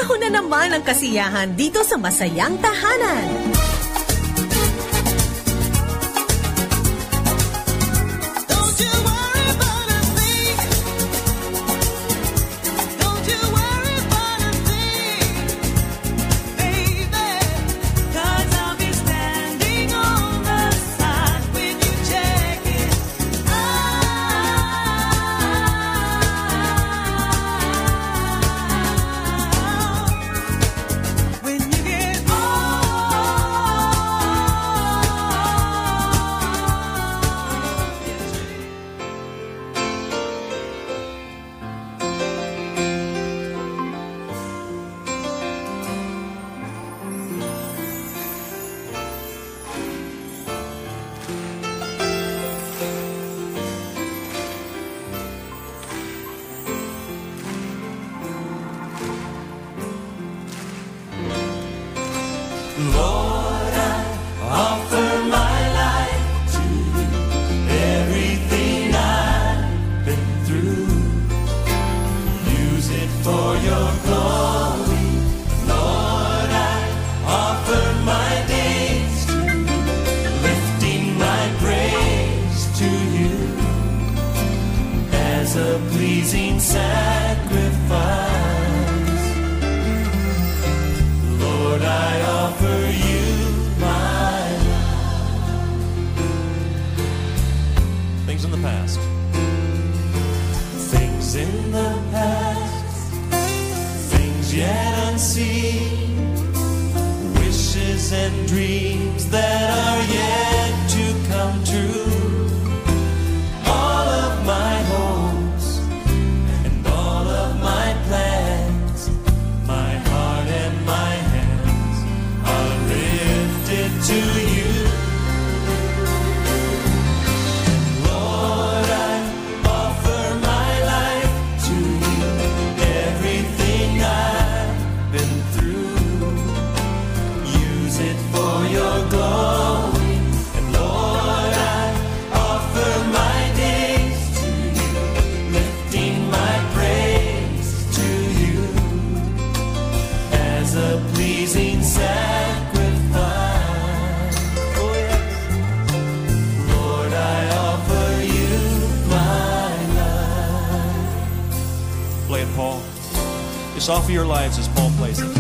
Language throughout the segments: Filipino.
Panahon na naman ang kasiyahan dito sa Masayang Tahanan. Lord, I offer my life to you. Everything I've been through, use it for your glory. Lord, I offer my days to you, lifting my praise to you as a pleasing sacrifice. Lord, I offer you my life. Things in the past. Things in the past. Things yet unseen. Wishes and dreams that are yet to come true. All of my hopes and all of my plans, my heart and my hands are lifted to you. And Lord, I offer my life to you. Everything I've been through, use it for your glory. And Lord, I offer my days to you, lifting my praise to you as a pleasing sacrifice. Oh yes, Lord, I offer you my life. Play it, Paul. Just offer your lives as Paul plays it.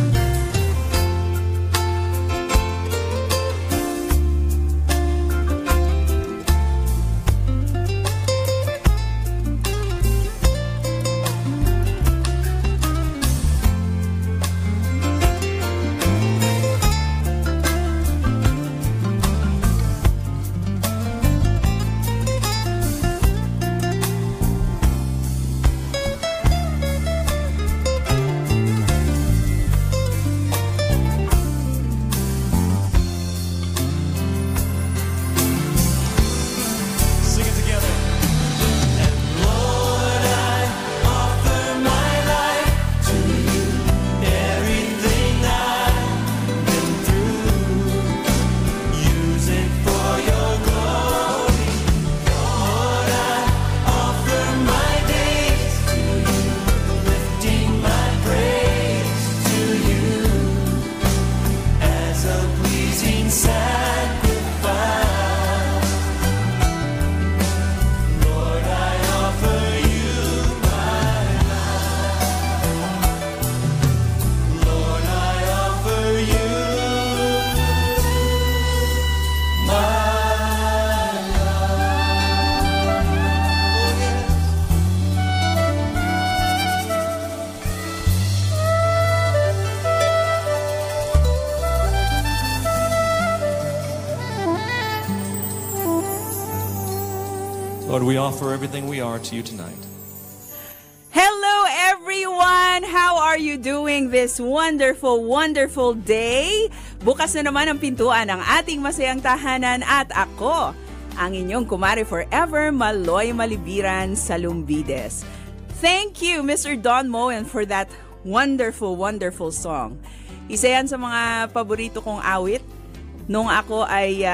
Sing it together. And Lord, I offer my life to you. Everything I've been through, use it for your glory. Lord, I offer my days to you, lifting my praise to you as a pleasing sacrifice. Lord, I offer you my life. Lord, I offer you my Lord, we offer everything we are to you tonight. Hello everyone! How are you doing this wonderful, wonderful day? Bukas na naman ang pintuan ng ating masayang tahanan at ako, ang inyong kumare forever, Maloy Malibiran Salumbides. Thank you, Mr. Don Moen, for that wonderful, wonderful song. Isa yan sa mga paborito kong awit nung ako ay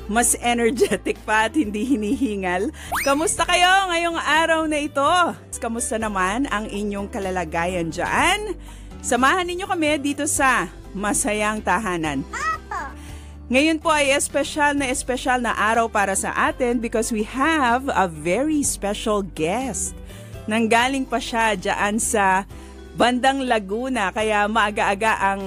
mas energetic pa at hindi hinihingal. Kamusta kayo ngayong araw na ito? Kamusta naman ang inyong kalalagayan dyan? Samahan ninyo kami dito sa Masayang Tahanan. Ngayon po ay espesyal na araw para sa atin because we have a very special guest. Nanggaling pa siya dyan sa bandang Laguna, kaya maaga-aga ang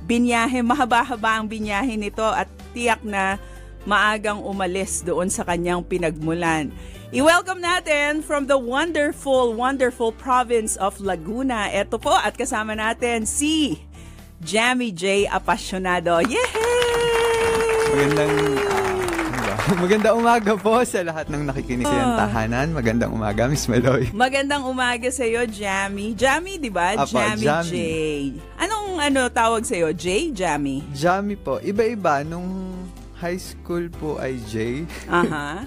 binyahe, mahaba-haba ang binyahe nito at tiyak na maagang umalis doon sa kanyang pinagmulan. I-welcome natin from the wonderful province of Laguna. Ito po at kasama natin si Jamie J. Apasionado. Yehey! Magandang umaga po sa lahat ng nakikinig sa tahanan. Magandang umaga, Miss Maloy. Magandang umaga sa iyo, Jamie. Jamie, di ba? Jamie J. Anong tawag sa iyo? J? Jamie? Jamie po. Iba-iba. Nung high school po ay J. Aha.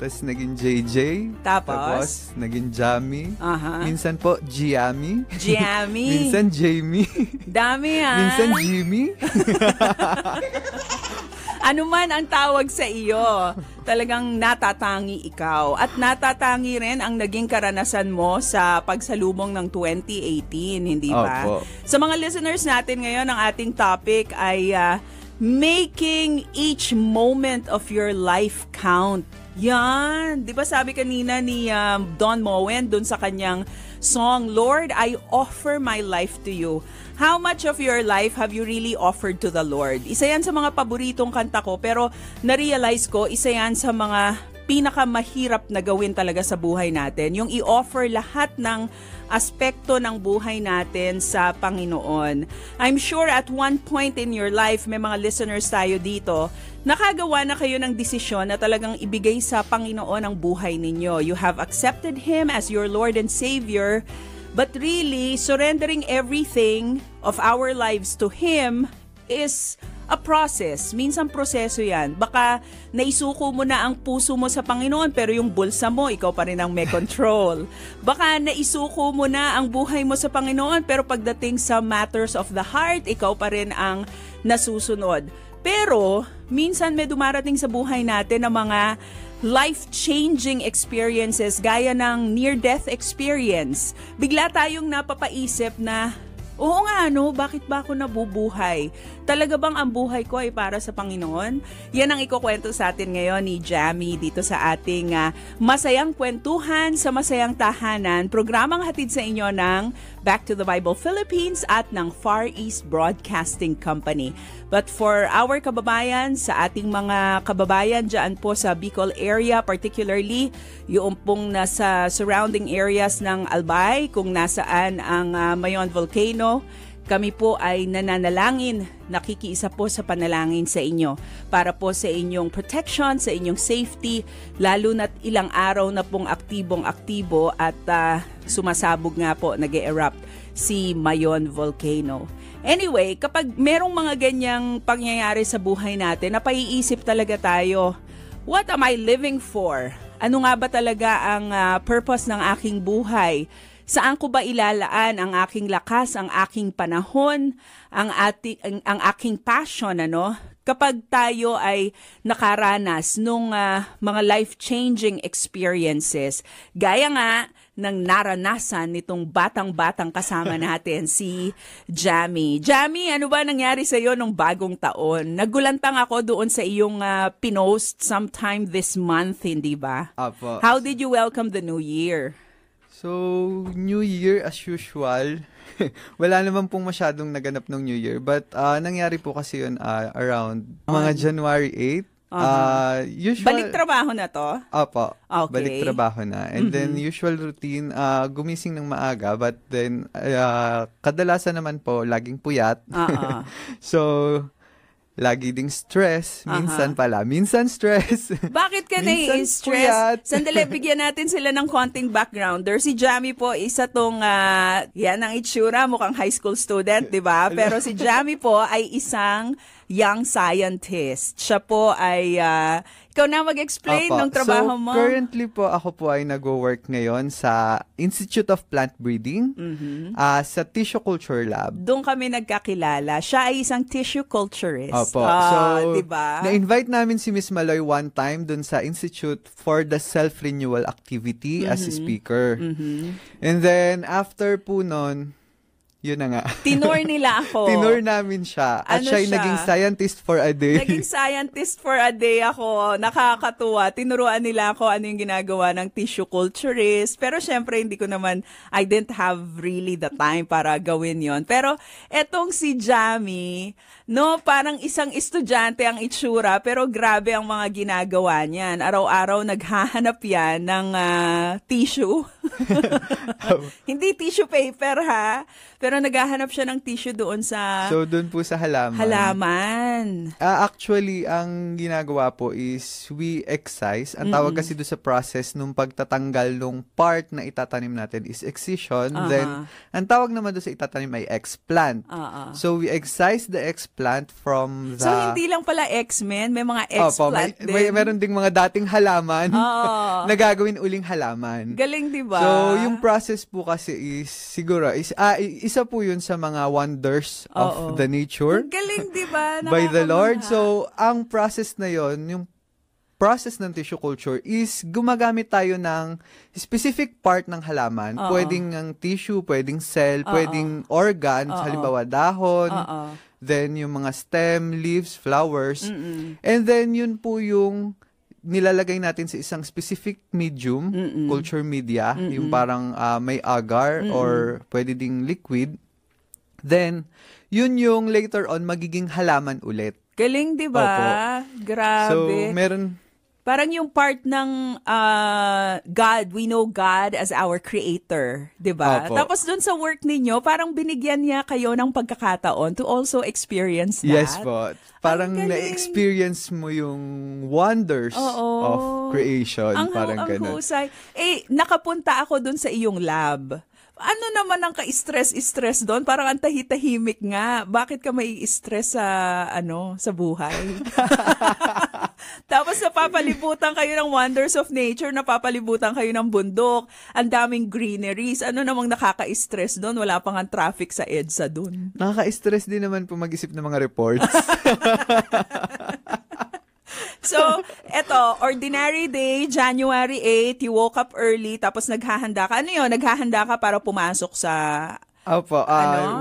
Tapos naging JJ. Tapos naging Jamie. Aha. Minsan po Giami. Minsan Jamie. Dami Minsan Jimmy. Ano man ang tawag sa iyo, talagang natatangi ikaw. At natatangi rin ang naging karanasan mo sa pagsalubong ng 2018, hindi ba? Opo. Sa mga listeners natin ngayon, ang ating topic ay making each moment of your life count. Yan. Di ba sabi kanina ni Don Moen dun sa kanyang song, Lord, I offer my life to you. How much of your life have you really offered to the Lord? Isa yan sa mga paboritong kanta ko, pero na-realize ko, isa yan sa mga pinakamahirap na gawin talaga sa buhay natin. Yung i-offer lahat ng aspekto ng buhay natin sa Panginoon. I'm sure at one point in your life, may mga listeners tayo dito, nakagawa na kayo ng desisyon na talagang ibigay sa Panginoon ang buhay ninyo. You have accepted Him as your Lord and Savior, but really, surrendering everything of our lives to Him is a process. Minsan proseso yan. Baka naisuko mo na ang puso mo sa Panginoon pero yung bulsa mo, ikaw pa rin ang may control. Baka naisuko mo na ang buhay mo sa Panginoon pero pagdating sa matters of the heart, ikaw pa rin ang nasusunod. Pero minsan may dumarating sa buhay natin na mga life-changing experiences gaya ng near-death experience. Bigla tayong napapaisip na, oo nga, bakit ba ako nabubuhay? Talaga bang ang buhay ko ay para sa Panginoon? Yan ang ikukwento sa atin ngayon ni Jamie dito sa ating Masayang Kwentuhan sa Masayang Tahanan. Programang hatid sa inyo ng Back to the Bible Philippines at ng Far East Broadcasting Company. But for our kababayan, sa ating mga kababayan dyan po sa Bicol area, particularly yung pong nasa surrounding areas ng Albay, kung nasaan ang Mayon Volcano, kami po ay nananalangin, nakikiisa po sa panalangin sa inyo para po sa inyong protection, sa inyong safety, lalo na't ilang araw na pong aktibong-aktibo at sumasabog nga po, nag-erupt si Mayon Volcano. Anyway, kapag merong mga ganyang pangyayari sa buhay natin, napaiisip talaga tayo, what am I living for? Ano nga ba talaga ang purpose ng aking buhay? Saan ko ba ilalaan ang aking lakas, ang aking panahon, ang aking passion, Kapag tayo ay nakaranas nung mga life-changing experiences, gaya nga ng naranasan nitong batang-batang kasama natin, si Jamie. Jamie, ano ba nangyari sa iyo nung bagong taon? Nagulantang ako doon sa iyong pinost sometime this month, hindi ba? Apo. How did you welcome the new year? So, New Year as usual. Wala naman pong masyadong naganap ng New Year. But nangyari po kasi yun around mga January 8. Usual, balik trabaho na to? Opo. Okay. Balik trabaho na. And then usual routine, gumising ng maaga. But then, kadalasan naman po, laging puyat. So, lagi ding stress. Minsan minsan stress. Bakit ka nai-stress? Sandali, bigyan natin sila ng konting backgrounder. Si Jamie po, isa tong, yan ang itsura, mukhang high school student, di ba? Pero si Jamie po ay isang young scientist. Siya po ay, ikaw na mag-explain ng trabaho mo. So, currently po, ako po ay nag-work ngayon sa Institute of Plant Breeding, sa Tissue Culture Lab. Doon kami nagkakilala. Siya ay isang tissue culturist. Opo. So, diba? na-invite namin si Miss Maloy one time doon sa Institute for the Self-Renewal Activity as a speaker. And then, after po nun, Yun na nga. Tinor nila ako. Tinor namin siya. At Ano siya'y siya? naging scientist for a day. Naging scientist for a day ako. Nakakatuwa. Tinuruan nila ako ano yung ginagawa ng tissue culturist. Pero syempre, hindi ko naman, I didn't have really the time para gawin yon. Pero etong si Jamie, no, parang isang estudyante ang itsura, pero grabe ang mga ginagawa niyan. Araw-araw naghahanap yan ng tissue. Hindi tissue paper, ha? Pero naghahanap siya ng tissue doon sa So, doon po sa halaman. halaman. Actually, ang ginagawa po is we excise. Ang tawag kasi doon sa process nung pagtatanggal nung part na itatanim natin is excision. Then, ang tawag naman doon sa itatanim ay explant. So, we excise the explant from the... So, hindi lang pala X-Men, may mga explant din. Meron ding mga dating halaman Oo. na gagawin uling halaman. Galing, di ba? So, yung process po kasi is, siguro, isa po yun sa mga wonders of the nature. Galing, di ba? By the Lord. Nakakamangha. So, ang process na yon, yung process ng tissue culture is gumagamit tayo ng specific part ng halaman. Pwedeng ang tissue, pwedeng cell, pwedeng organs, halimbawa dahon, then yung mga stem, leaves, flowers. And then yun po yung nilalagay natin sa isang specific medium, culture media, yung parang may agar or pwede ding liquid. Then, yun yung later on magiging halaman ulit. Galing, di ba? Opo. Grabe. So, meron... Parang yung part ng God, we know God as our creator, 'di ba? Opo. Tapos dun sa work ninyo, parang binigyan niya kayo ng pagkakataon to also experience that. Yes po. Parang Ang galing. na-experience mo yung wonders of creation. Parang ang ganun. husay. Nakapunta ako dun sa iyong lab. Ano naman ang ka-stress doon? Parang ang tahitahimik nga. Bakit ka may stress sa buhay? Tapos napapalibutan kayo ng wonders of nature, napapalibutan kayo ng bundok, ang daming greeneries. Ano namang nakaka-stress doon? Wala pang ang traffic sa EDSA doon. Nakaka-stress din naman po mag-isip ng mga reports. So, eto, ordinary day, January 8, you woke up early, tapos naghahanda ka. Ano yun? Naghahanda ka para pumasok sa... Opo,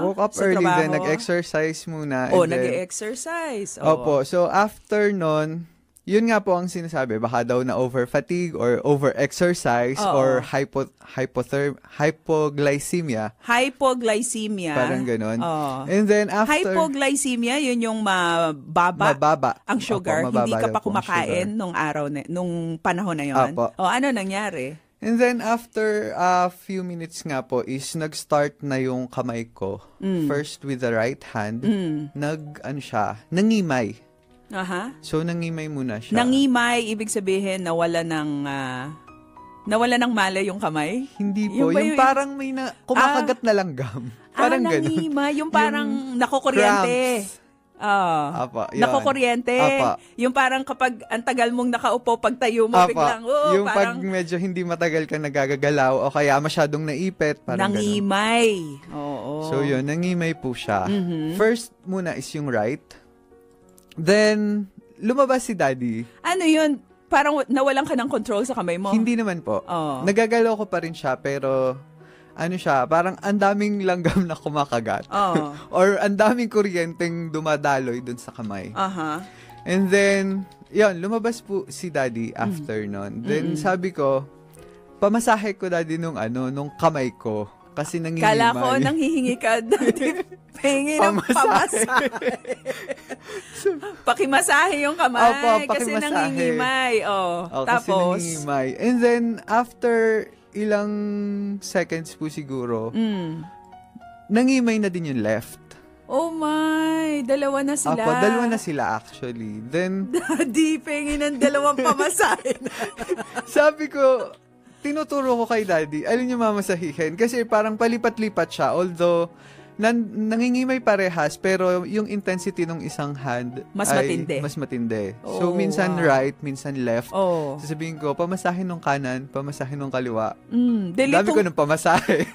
woke up sa early, trabaho? then nag-exercise muna. and then- nag-exercise. Opo, so after nun, yun nga po ang sinasabi, baka daw na over-fatigue or over-exercise or hypoglycemia. Hypoglycemia. Parang ganon. Oo. And then after... Hypoglycemia, yun yung mababa ang sugar. Opo, Hindi ka mababa pa daw po ang kumakain sugar. nung panahon na yun. Opo. Ano nangyari? And then after a few minutes nga po is nag-start na yung kamay ko. First with the right hand. Nangimay. Aha. So nangimay muna siya. Nangimay, ibig sabihin nawala ng malay yung kamay? Hindi po. Yung parang may kumakagat na langgam. Parang ganun. Nangimay. Yung parang nakukuryente. Cramps. Apa, yun. nakukuryente. Apa. Yung parang kapag ang tagal mong nakaupo, pag tayo mo, biglang, yung parang... pag medyo hindi matagal ka nagagagalaw o kaya masyadong naipit, parang nangimay. ganun. Oo. So yun, nangimay po siya. First muna is yung right. Then, lumabas si Daddy. Ano yun? Parang nawalan ka ng control sa kamay mo? Hindi naman po. Oh. Nagagalaw ko pa rin siya, pero parang ang daming langgam na kumakagat. Oh. Or ang daming kuryenteng dumadaloy dun sa kamay. Aha. And then, yun, lumabas po si Daddy after nun. Then sabi ko, pamasahe ko Daddy nung kamay ko. Kasi nangihimay. Kala ko nanghihingi ka, Daddy. Pahingi ng pamasahe. Pakimasahe yung kamay. Opo, kasi pakimasahe. nangingimay. Kasi Tapos, nangingimay. And then, after ilang seconds po siguro, nangimay na din yung left. oh my, dalawa na sila. Opo, dalawa na sila actually. Then, Daddy, pahingi ng dalawang pamasahe. sabi ko, tinuturo ko kay Daddy, alin yung mamasahihin? Kasi parang palipat-lipat siya. Although, nangingimay parehas, pero yung intensity ng isang hand Mas ay matindi. mas matindi. Oh, So, minsan wow. right, minsan left. Oh. Sasabihin ko, pamasahin ng kanan, pamasahin ng kaliwa. Dali Dami ko ng pamasahe.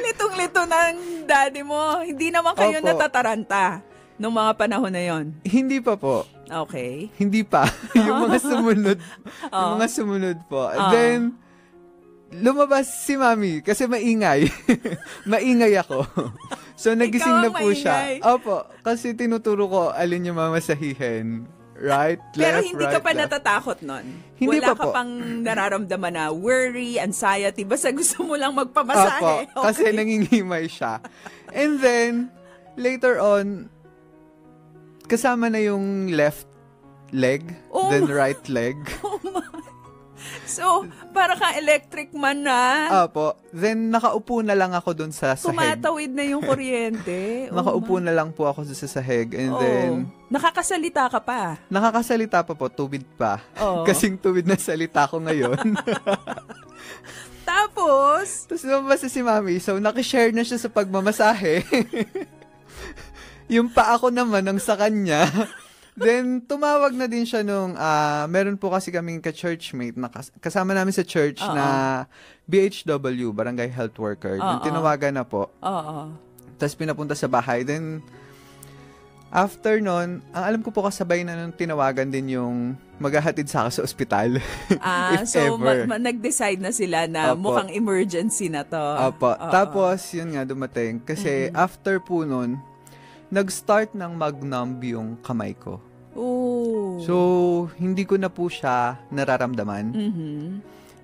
Litong-lito ng daddy mo. Hindi naman kayo Opo. natataranta nung mga panahon na yon. Hindi pa po. Okay. Hindi pa. Yung mga sumunod. Yung mga sumunod po. Then, lumabas si Mami kasi maingay. Maingay ako. So, nagising na po siya. Opo, kasi tinuturo ko alin yung mamasahihin. Right, pero left, hindi right, ka pa left. natatakot nun? Hindi Wala pa ka po. pang nararamdaman na worry, anxiety, basta gusto mo lang magpamasahe. Opo, kasi nangingimay siya. And then, later on, kasama na yung left leg, then right leg. Oh my. So, para ka electric man na. Opo. Then, nakaupo na lang ako dun sa sahig. Tumatawid na yung kuryente. Nakaupo na lang po ako sa sahig. And then, nakakasalita ka pa. nakakasalita pa po, tuwid pa. Oo. Kasing tuwid na salita ko ngayon. Tapos, lumabas si Mami. So, nakishare na siya sa pagmamasahe. Yung pa ako naman ang sa kanya. Then, tumawag na din siya nung, meron po kasi kaming ka-churchmate na kasama namin sa church na BHW, Barangay Health Worker. Then, tinawagan na po. Tapos, pinapunta sa bahay. Then, after nun, ang alam ko po kasabay na nung tinawagan din yung maghahatid sa akin sa ospital. If so ever. nag-decide na sila na Opo. mukhang emergency na to. Opo. Tapos, yun nga, dumating. Kasi, after po nun, nag-start ng mag-numb yung kamay ko. Oh. So, hindi ko na po siya nararamdaman.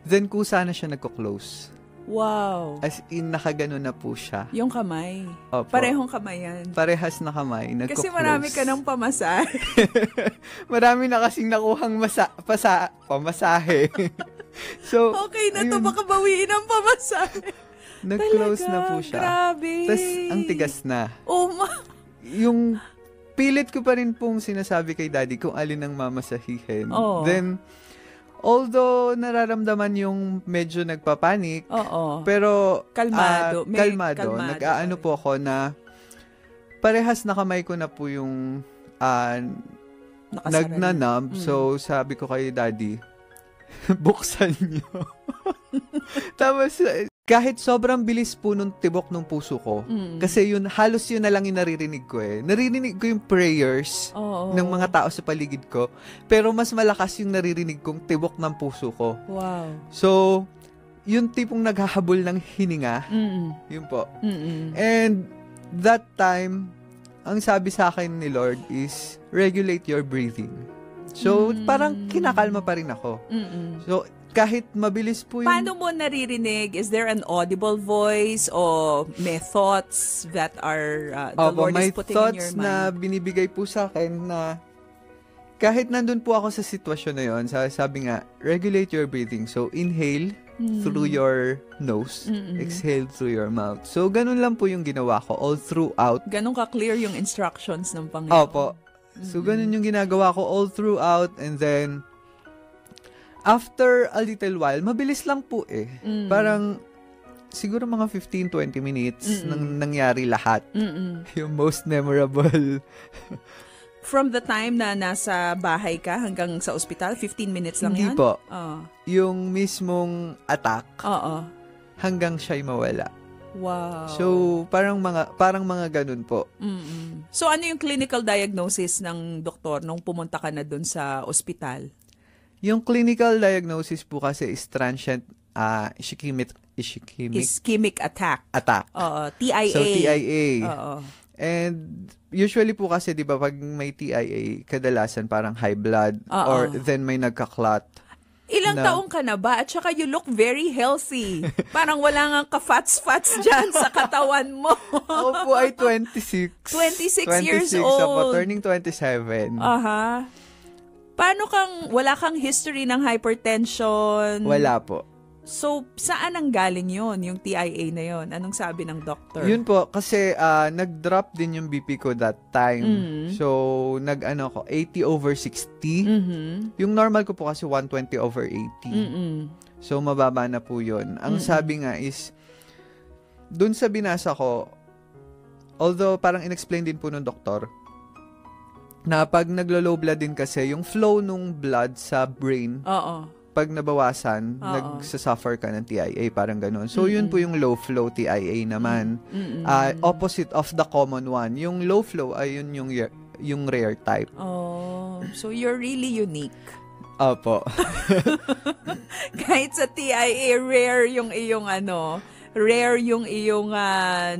Then, kusa na siya nagko-close. Wow. As in, nakaganon na po siya. Yung kamay. Opo. Parehong kamay yan. Parehas na kamay, nagko-close. Kasi marami ka ng pamasahe. Marami na kasing nakuhang pamasahe. So, Okay na to, ayun, baka bawiin ang pamasahe. nag-close Talaga? na po siya. Grabe. Tapos, ang tigas na. Oh Yung pilit ko pa rin pong sinasabi kay Daddy kung alin ang mamasahihin. Oo. Then, although nararamdaman yung medyo nagpapanik, Oo. pero Kalmado. kalmado. Nag-aano po ako na parehas na kamay ko na po yung nagnanumb. So, sabi ko kay Daddy, buksan niyo. Tapos, kahit sobrang bilis po nung tibok ng puso ko, kasi yun, halos yun na lang yung naririnig ko eh. Naririnig ko yung prayers ng mga tao sa paligid ko, pero mas malakas yung naririnig kong tibok ng puso ko. Wow. So, yung tipong naghahabol ng hininga, yun po. And that time, ang sabi sa akin ni Lord is, regulate your breathing. So, parang kinakalma pa rin ako. So, kahit mabilis po yung... Paano mo naririnig? Is there an audible voice o may thoughts that are the Lord is putting in your mind? May thoughts na binibigay po sa akin na kahit nandun po ako sa sitwasyon na yun, sabi nga, regulate your breathing. So, inhale through your nose, exhale through your mouth. So, ganun lang po yung ginawa ko all throughout. Ganun ka-clear yung instructions ng Panginoon. Opo. So, ganun yung ginagawa ko all throughout, and then after a little while, mabilis lang po eh. Parang, siguro mga 15-20 minutes nang nangyari lahat. Yung most memorable. From the time na nasa bahay ka hanggang sa ospital, 15 minutes lang yan? Hindi po. Yung mismong attack, hanggang siya'y mawala. Wow. So, parang mga ganun po. So, ano yung clinical diagnosis ng doktor nung pumunta ka na dun sa ospital? Yung clinical diagnosis po kasi is transient ischemic attack. Oo, TIA. So, TIA. Oo. And usually po kasi, di ba, pag may TIA, kadalasan parang high blood or then may nagka-clot. Ilang taong ka na ba? At saka you look very healthy. Parang wala nga ka-fats-fats dyan sa katawan mo. Ako po ay 26. 26 years old. 26 ako, turning 27. Aha. Paano wala kang history ng hypertension? Wala po. So, saan ang galing yon yung TIA na yon? Anong sabi ng doctor? Yun po, kasi nag-drop din yung BP ko that time. So, nag-ano ko, 80/60. Yung normal ko po kasi 120/80. So, mababa na po yun. Ang sabi nga is, dun sa binasa ko, although parang in-explain din po ng doktor, na pag naglo-low blood din kasi, yung flow nung blood sa brain, pag nabawasan, nagsasuffer ka ng TIA, parang ganun. So, yun po yung low flow TIA naman. Opposite of the common one. Yung low flow ay yun yung rare type. Oh, so you're really unique. Opo. Kahit sa TIA, rare yung iyong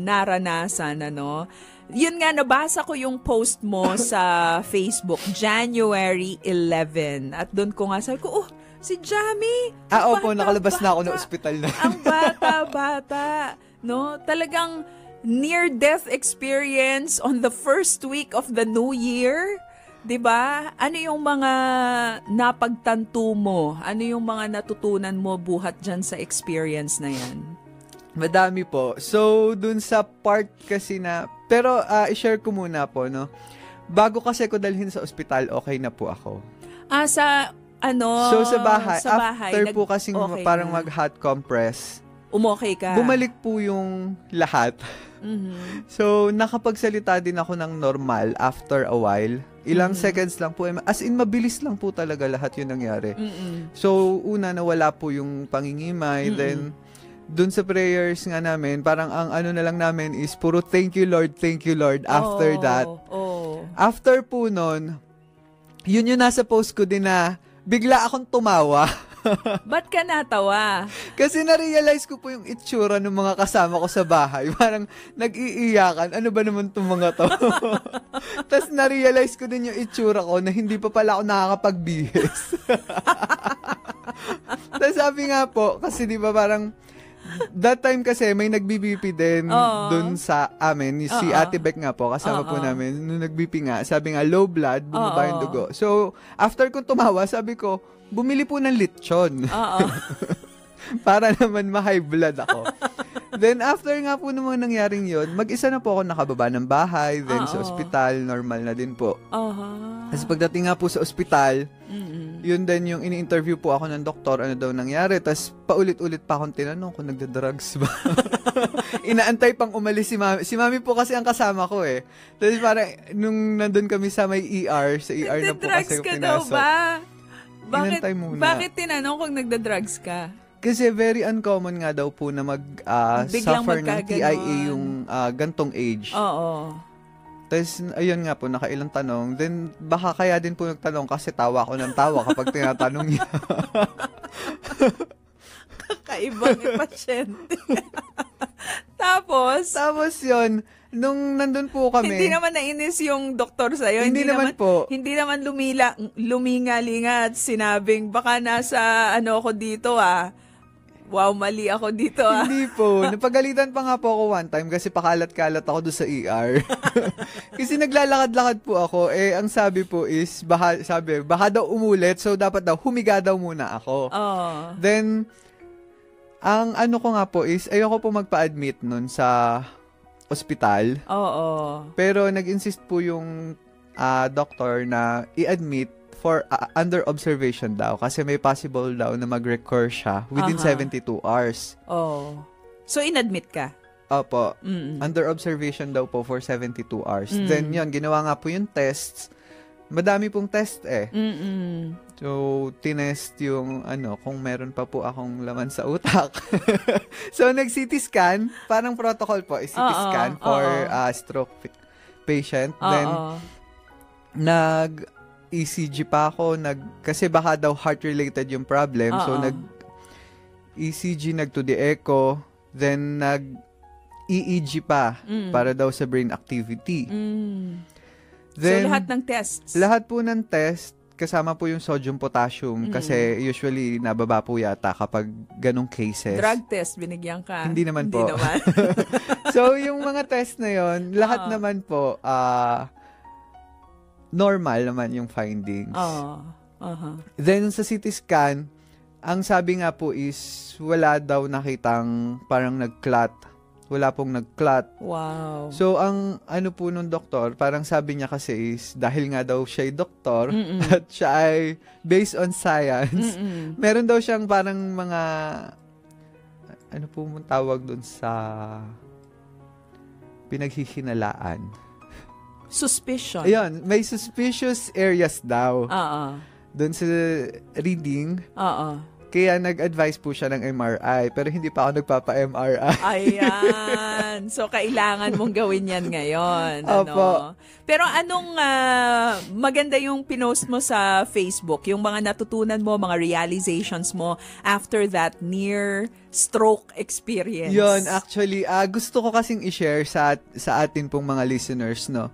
naranasan, ano? Yun nga, nabasa ko yung post mo sa Facebook, January 11. At doon ko nga sabi ko, si Jamie! Opo, nakalabas na ako ng ospital na. Ang bata-bata. No? Talagang near-death experience on the first week of the new year. 'Di ba? Ano yung mga napagtanto mo? Ano yung mga natutunan mo buhat dyan sa experience na yan? Madami po. So, dun sa part kasi na, pero i-share ko muna po, no? Bago kasi ko dalhin sa ospital, okay na po ako. So, sa bahay, after po kasing okay parang na. mag-hot compress, umokay ka. bumalik po yung lahat. Mm-hmm. So, nakapagsalita din ako ng normal after a while. Ilang seconds lang po. As in, mabilis lang po talaga lahat yung nangyari. Mm-mm. So, una, nawala po yung pangingimay. Mm-mm. Then, dun sa prayers nga namin, parang ang ano na lang namin is puro thank you Lord after that. After po nun, yun yung nasa post ko din na bigla akong tumawa. Ba't ka natawa? Kasi na-realize ko po yung itsura ng mga kasama ko sa bahay. Parang nag-iiyakan. Ano ba naman itong mga to? Tapos na-realize ko din yung itsura ko na hindi pa pala ako nakakapag-bihis. Tapos sabi nga po, kasi di ba parang that time kasi may nag-BP din dun sa amin. Si Ate Beck nga po, kasama po namin. Nung nag-BP nga, sabi nga, low blood, bumaba yung dugo. So, after kong tumawa, sabi ko, bumili po ng lechon. Para naman ma-high blood ako. Then, after nga po naman nangyaring yun, mag-isa na po ako nakababa ng bahay. Then, sa ospital, normal na din po. Kasi pagdating nga po sa ospital, yun din yung ini-interview po ako ng doktor, ano daw nangyari. Tapos, paulit-ulit pa akong tinanong kung nagda-drugs ba. Inaantay pang umalis si Mami. Si Mami po kasi ang kasama ko eh. Tapos parang, nung nandun kami sa may ER, sa ER na po kasi yung pinasok. Nagda-drugs ka daw ba? Inantay muna. Bakit tinanong kung nagda-drugs ka? Kasi very uncommon nga daw po na suffer ng TIA yung gantong age. Oo. Tapos, ayun nga po, nakailang tanong. Then, baka kaya din po nagtanong kasi tawa ko ng tawa kapag tinatanong niya. Kakaibang pasyente. Tapos yun, nung nandun po kami. Hindi naman nainis yung doktor sa'yo. Hindi naman po. Hindi naman luminga-linga at sinabing, baka nasa ako dito Wow, mali ako dito Hindi po. Napagalitan pa nga po ako one time kasi pakalat-kalat ako doon sa ER. Kasi naglalakad-lakad po ako. Ang sabi po is, baka daw umulit. So, dapat daw, humiga daw muna ako. Then, ang ano ko nga po is, ayoko po magpa-admit nun sa ospital. Pero nag-insist po yung doctor na i-admit for under observation daw kasi may possible daw na mag-recur siya within 72 hours. So, inadmit ka? Opo. Under observation daw po for 72 hours. Then, yun, ginawa nga po yung tests. Madami pong test So, tinest yung kung meron pa po akong laman sa utak. So, nag-CT scan. Parang protocol po is CT scan for stroke patient. Then, nag-ECG pa ako. Kasi baka daw heart-related yung problem. So, nag-ECG, nag-2D echo. Then, nag-EEG pa para daw sa brain activity. Then, so, lahat ng tests? Lahat po ng test, kasama po yung sodium potassium kasi usually nababa po yata kapag ganong cases. Drug test, binigyan ka? Hindi naman po. Hindi naman. So, yung mga test na yon, lahat naman po, normal naman yung findings. Then, sa CT scan, ang sabi nga po is, wala daw nakitang parang nag-clot. Wala pong nag-clot. Wow. So, ang ano po nung doktor, parang sabi niya kasi is, dahil nga daw siya ay doktor, at siya ay based on science, meron daw siyang parang mga, ano po mong tawag dun sa pinaghihinalaan. Suspicion. Ayun, may suspicious areas daw. Dun sa reading. Kaya nag-advise po siya ng MRI, pero hindi pa ako nagpapa-MRI. Ayan. So, kailangan mong gawin yan ngayon. Opo. Pero anong maganda yung pinost mo sa Facebook? Yung mga natutunan mo, mga realizations mo after that near stroke experience? Yun, actually, gusto ko kasing i-share sa atin pong mga listeners, no?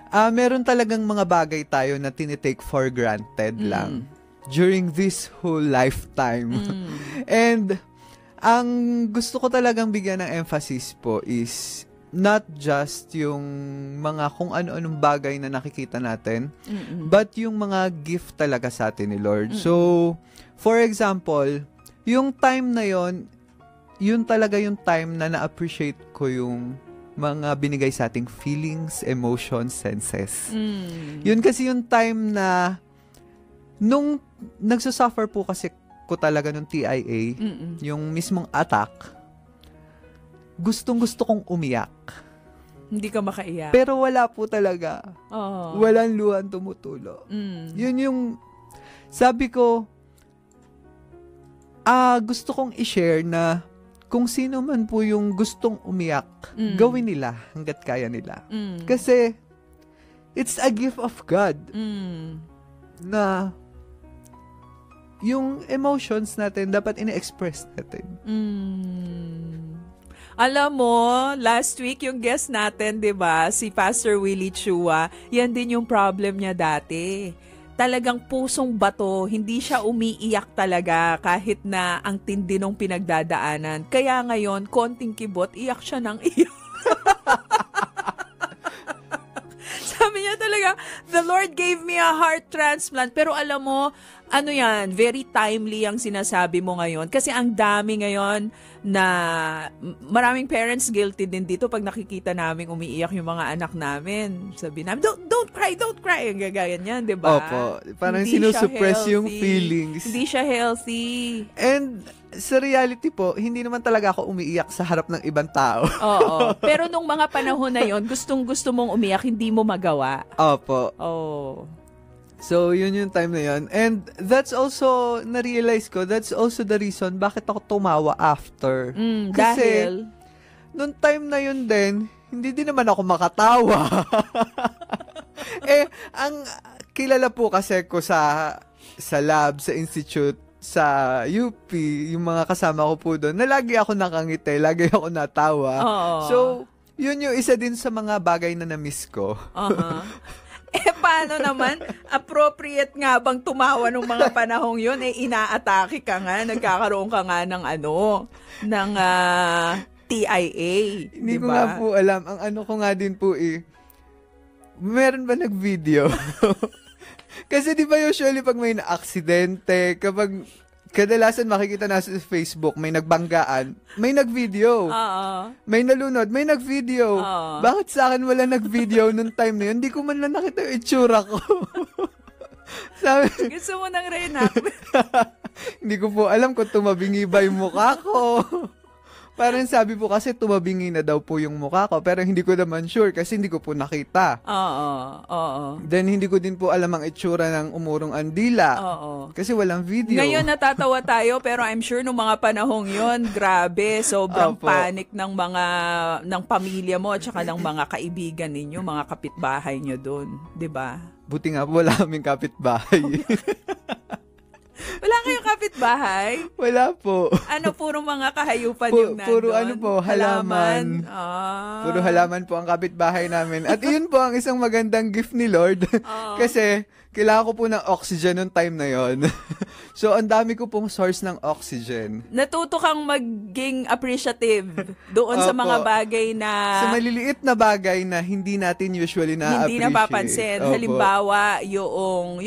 Meron talagang mga bagay tayo na tinitake for granted lang during this whole lifetime. And ang gusto ko talagang bigyan ng emphasis po is not just yung mga kung ano-anong bagay na nakikita natin, but yung mga gift talaga sa atin ni Lord. So, for example, yung time na yun talaga yung time na na-appreciate ko yung mga binigay sa ating feelings, emotions, senses. Yun kasi yung time na nung nagsusuffer po kasi ko talaga nung TIA, yung mismong attack, gustong-gusto kong umiyak. Hindi ka makaiyak. Pero wala po talaga. Walang luhan tumutulo. Yun yung, sabi ko, gusto kong i-share na kung sino man po yung gustong umiyak, gawin nila hanggat kaya nila. Kasi, it's a gift of God na yung emotions natin dapat ine-express natin. Alam mo, last week yung guest natin, 'di ba, si Pastor Willie Chua, yan din yung problem niya dati. Talagang pusong bato, hindi siya umiiyak talaga kahit na ang tindi nung pinagdadaanan. Kaya ngayon, konting kibot, iyak siya ng iyak. Sabi niya talaga, the Lord gave me a heart transplant. Pero alam mo, ano yan, very timely ang sinasabi mo ngayon. Kasi ang dami ngayon na maraming parents guilty din dito pag nakikita namin umiiyak yung mga anak namin. Sabi namin, don't cry. Ang gagayan yan, di ba? Opo. Parang sinusuppress yung feelings. Hindi siya healthy. And sa reality po, hindi naman talaga ako umiiyak sa harap ng ibang tao. Oo. Pero nung mga panahon na yon, gustong-gusto mong umiyak, hindi mo magawa. Opo. Oh. So, yun yung time na yun. And that's also, na-realize ko, that's also the reason bakit ako tumawa after. Kasi, Dahil? nung time na yun din, hindi din naman ako makatawa. Ang kilala po kasi ko sa lab, sa institute, sa UP, yung mga kasama ko po doon, na lagi ako nakangiti, lagi ako natawa. So, yun yung isa din sa mga bagay na na-miss ko. Paano naman? Appropriate nga bang tumawa nung mga panahong yun? Inaatake ka nga, nagkakaroon ka nga ng ng TIA. Hindi diba? ko nga po alam. Ang ano ko nga din po meron ba nag-video? Kasi di ba usually pag may na-aksidente, kapag kadalasan makikita na sa Facebook, may nagbanggaan, may nag-video. May nalunod, may nag-video. Bakit sa akin wala nag-video nung time na yun? Hindi ko man lang nakita yung itsura ko. Sabi, gusto mo nang reenactment? Hindi ko po alam kung tumabingi ba yung mukha ko. Parang sabi po kasi tumabingi na daw po yung mukha ko, pero hindi ko naman sure kasi hindi ko po nakita. Oo. Then hindi ko din po alam ang itsura ng umurong andila. Kasi walang video. Ngayon natatawa tayo, pero I'm sure nung mga panahong yon, grabe, sobrang panic ng pamilya mo at saka ng mga kaibigan ninyo, mga kapitbahay nyo doon, 'di ba? Buti nga po wala kaming kapitbahay. Wala kayong kapitbahay? Wala po. Ano, puro mga kahayupan yung nandun? Puro ano po, halaman. Puro halaman po ang kapitbahay namin. At iyon po ang isang magandang gift ni Lord. Kasi kailangan ko po ng oxygen nung time na yon. So, ang dami ko pong source ng oxygen. Natuto kang maging appreciative doon sa mga bagay na... Sa maliliit na bagay na hindi natin usually na-appreciate. Hindi napapansin. Halimbawa, yung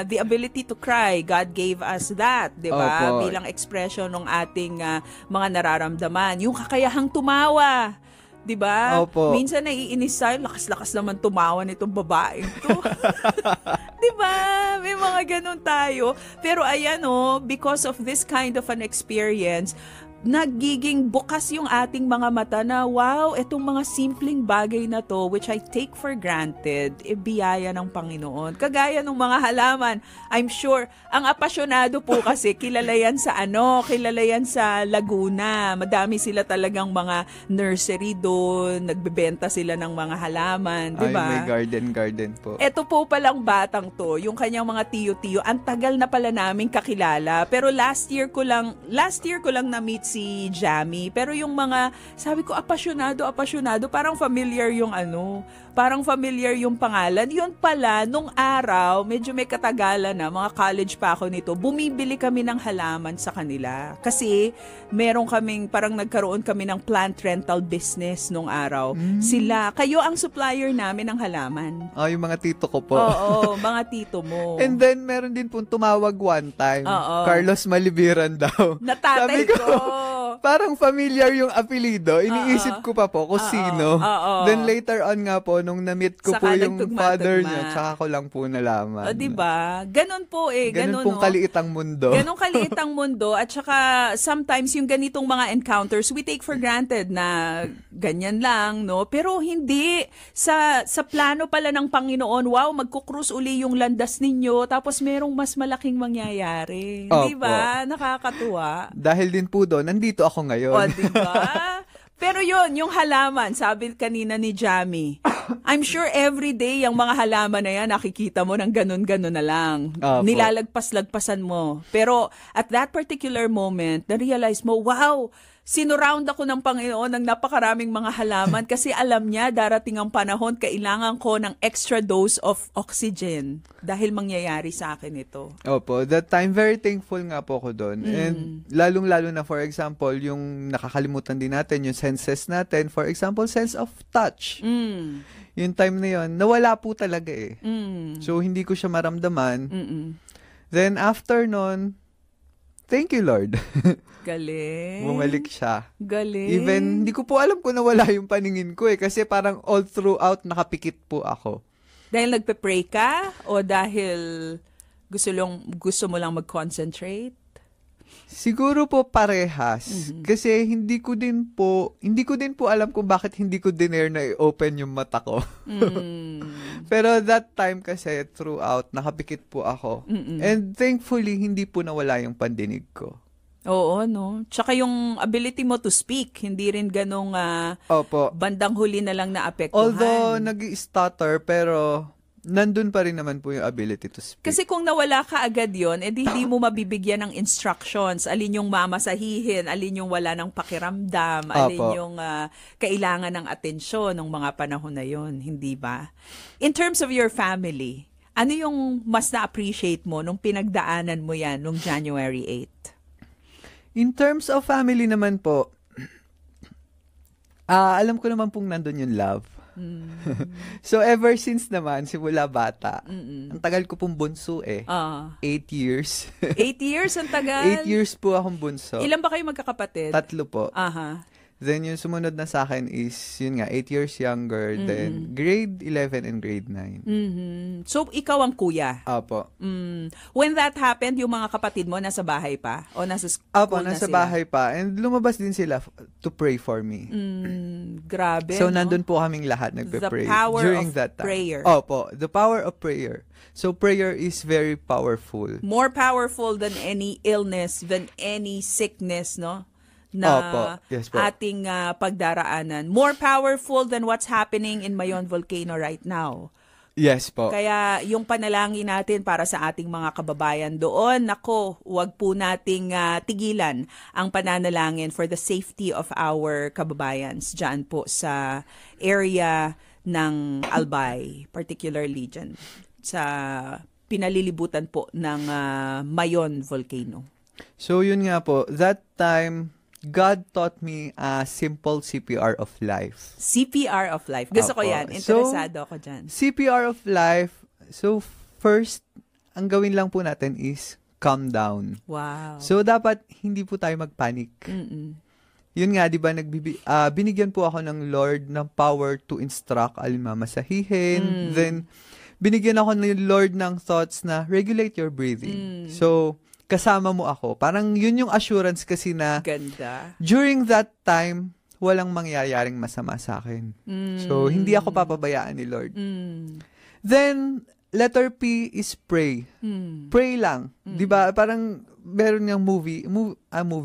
the ability to cry, God gave us that, di ba? Bilang expression ng ating mga nararamdaman. Yung kakayahang tumawa. Diba? Minsan naiinis tayo, lakas-lakas naman tumawa nitong babaeng to. Diba? May mga ganun tayo. Pero ayan because of this kind of an experience, nagiging bukas yung ating mga mata na wow, itong mga simpleng bagay na to which I take for granted, biyaya ng Panginoon. Kagaya ng mga halaman, I'm sure, ang apasyonado po kasi kilala yan sa Laguna. Madami sila talagang mga nursery doon, nagbebenta sila ng mga halaman, di ba? Ay, may garden po. Ito po palang batang to, yung kanyang mga tiyo-tiyo, ang tagal na pala naming kakilala. Pero last year ko lang na-meet si Jamie. Pero yung mga, sabi ko, apasyonado, parang familiar yung pangalan. Yun pala, nung araw, medyo may katagalan na, mga college pa ako nito, bumibili kami ng halaman sa kanila. Kasi, parang nagkaroon kami ng plant rental business nung araw. Kayo ang supplier namin ng halaman. Yung mga tito ko po. Oo, mga tito mo. And then, meron din pong tumawag one time. Carlos Malibiran daw. Natatay ko. Parang familiar yung apelido. Iniisip ko pa po kung sino. Then later on nga po, nung na-meet ko po yung father niya, tsaka ko lang po nalaman. Diba? Ganon po Ganon pong kaliitang mundo. Ganon kaliitang mundo. At saka, sometimes yung ganitong mga encounters, we take for granted na ganyan lang, no? Pero hindi. Sa plano pala ng Panginoon, wow, magkukrus uli yung landas ninyo, tapos merong mas malaking mangyayari. Diba? Nakakatuwa. Dahil din po doon, nandito ako ngayon. Diba? Pero yun, yung halaman, sabi kanina ni Jamie, I'm sure every day, yung mga halaman na yan, nakikita mo ng ganun-ganun na lang. Nilalagpas-lagpasan mo. Pero at that particular moment, na-realize mo, wow, sinurround ako ng Panginoon ng napakaraming mga halaman kasi alam niya darating ang panahon kailangan ko ng extra dose of oxygen dahil mangyayari sa akin ito. Opo, that time very thankful nga po ako doon. And lalong-lalo na for example, yung nakakalimutan din natin yung senses natin, for example, sense of touch. Yung time na yun, nawala po talaga eh. So hindi ko siya maramdaman. Then after nun, thank you Lord. Galing. Bumalik siya. Galing. Even, hindi ko po alam kung nawala yung paningin ko eh. Kasi parang all throughout, nakapikit po ako. Dahil nagpe-pray ka? O dahil gusto mo lang mag-concentrate? Siguro po parehas. Kasi hindi ko din po alam kung bakit hindi ko dinare na i-open yung mata ko. Pero that time kasi, throughout, nakapikit po ako. And thankfully, hindi po nawala yung pandinig ko. Oo, no? Tsaka yung ability mo to speak, hindi rin ganong bandang huli na lang naapektuhan. Although, nag-stutter, pero nandun pa rin naman po yung ability to speak. Kasi kung nawala ka agad yun, edi hindi mo mabibigyan ng instructions. Alin yung mamasahihin, alin yung wala ng pakiramdam, alin yung kailangan ng atensyon ng mga panahon na yun, hindi ba? In terms of your family, ano yung mas na-appreciate mo nung pinagdaanan mo yan nung January 8? In terms of family naman po, alam ko naman pong nandun yung love. So, ever since naman, simula bata, ang tagal ko pong bunso eh. 8 years. 8 years? Ang tagal? 8 years po akong bunso. Ilan ba kayo magkakapatid? 3 po. Aha. Then, yung sumunod na sa akin is, yun nga, 8 years younger, then grade 11 and grade 9. So, ikaw ang kuya? Apo. When that happened, yung mga kapatid mo nasa bahay pa? O nasa school Apo, na nasa sila? bahay pa. And lumabas din sila to pray for me. Grabe, So, no? nandun po kaming lahat nagpe-pray. The power during of that time. prayer. Opo, the power of prayer. So, prayer is very powerful. More powerful than any illness, than any sickness, no? Na Opo. Yes po. ating pagdaraanan. More powerful than what's happening in Mayon Volcano right now. Yes po. Kaya yung panalangin natin para sa ating mga kababayan doon, nako, wag po nating tigilan ang pananalangin for the safety of our kababayans dyan po sa area ng Albay, particularly dyan sa pinalilibutan po ng Mayon Volcano. So, yun nga po. That time, God taught me a simple CPR of life. CPR of life. Gusto ko yan. Interesado ako dyan. CPR of life, so first, ang gawin lang po natin is calm down. Wow. So, dapat hindi po tayo magpanic. Yun nga, di ba, binigyan po ako ng Lord ng power to instruct mamasahihin. Then, binigyan ako ng Lord ng thoughts na regulate your breathing. So, kasama mo ako. Parang yun yung assurance kasi na Ganda. during that time, walang mangyayaring masama sa akin. So, hindi ako papabayaan ni Lord. Then, letter P is pray. Pray lang. Di ba? Parang meron niyang movie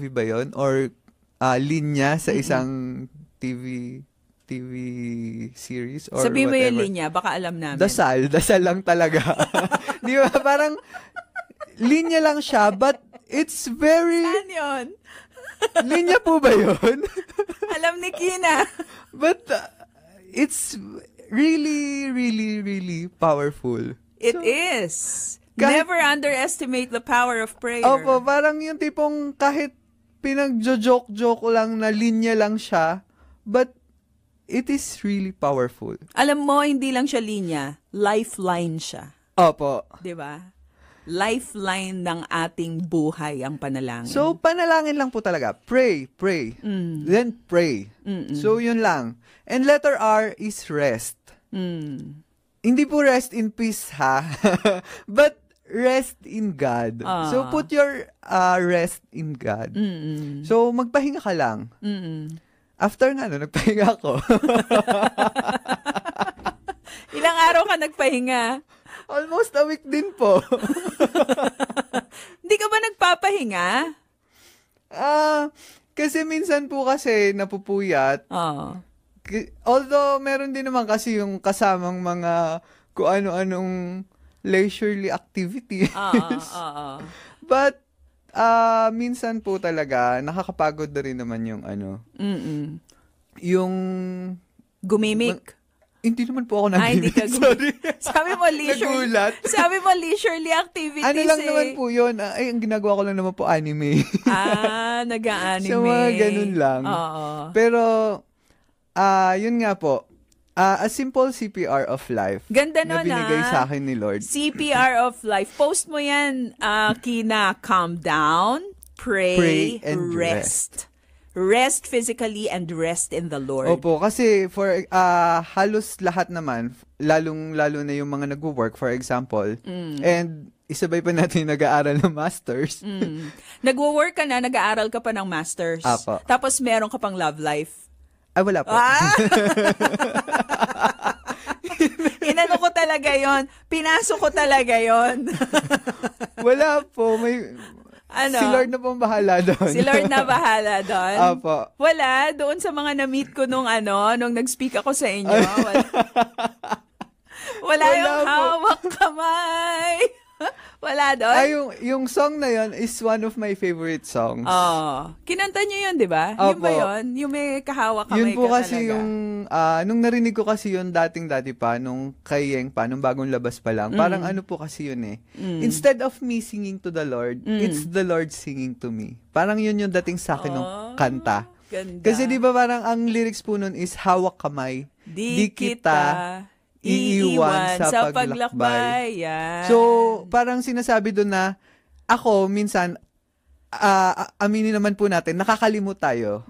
ba yun? Or linya sa isang TV series or sabihin mo whatever. yung linya, baka alam namin. Dasal lang talaga. Di ba? Parang linya lang siya, but it's very... Saan yun? Linya po ba yun? Alam ni Kina. But it's really, really, really powerful. It is. Never underestimate the power of prayer. Opo, parang yung tipong kahit pinagjo-joke-joke lang na linya lang siya, but it is really powerful. Alam mo, hindi lang siya linya, lifeline siya. Opo. 'Di ba? Lifeline ng ating buhay ang panalangin. So, panalangin lang po talaga. Pray. Then pray. So, yun lang. And letter R is rest. Hindi po rest in peace, ha? But rest in God. So, put your rest in God. So, magpahinga ka lang. After nga, nagpahinga ako. Ilang araw ka nagpahinga? Almost a week din po. Hindi ka ba nagpapahinga? Kasi minsan po kasi napupuyat. Although, meron din naman kasi yung kasamang mga kung ano-anong leisurely activities. But, minsan po talaga, nakakapagod na rin naman yung yung... Gumimik. Hindi naman po ako nag-gimik. Hindi ka Sorry. Sabi mo Nagulat. Sabi mo leisurely activities. Ano lang naman po yun. Ang ginagawa ko lang naman po anime. Nag-a-anime. So, mga ganun lang. Pero, yun nga po. A simple CPR of life. Ganda na binigay sa akin ni Lord. CPR of life. Post mo yan, Kina. Calm down, pray and rest. Rest physically and rest in the Lord. Opo, kasi for halos lahat naman, lalo na yung mga nagwo-work, for example, and isabay pa natin yung nag-aaral ng masters. Nagwo-work ka na, nag-aaral ka pa ng masters. Apo. Tapos meron ka pang love life. Ay, wala po. Inano ko talaga yon, pinasok ko talaga yon. Wala po, si Lord na pong bahala doon. Si Lord na bahala doon? Apo. Wala, doon sa mga na-meet ko nung nag-speak ako sa inyo. Wala yung hawak kamay. Wala doon? Yung song na yon is one of my favorite songs. Kinanta nyo yun, di ba? Yun ba yun? Yung may kahawak kamay yun po ka kasi talaga. yung, nung narinig ko kasi yun dati pa, nung kay Yeng pa, nung bagong labas pa lang, parang ano po kasi yun eh. Instead of me singing to the Lord, it's the Lord singing to me. Parang yun yung dating sa akin nung kanta. Ganda. Kasi di ba parang ang lyrics po nun is hawak kamay, di kita iiwan sa paglakbay. Yan. So, parang sinasabi doon na ako, minsan, aminin naman po natin, nakakalimot tayo.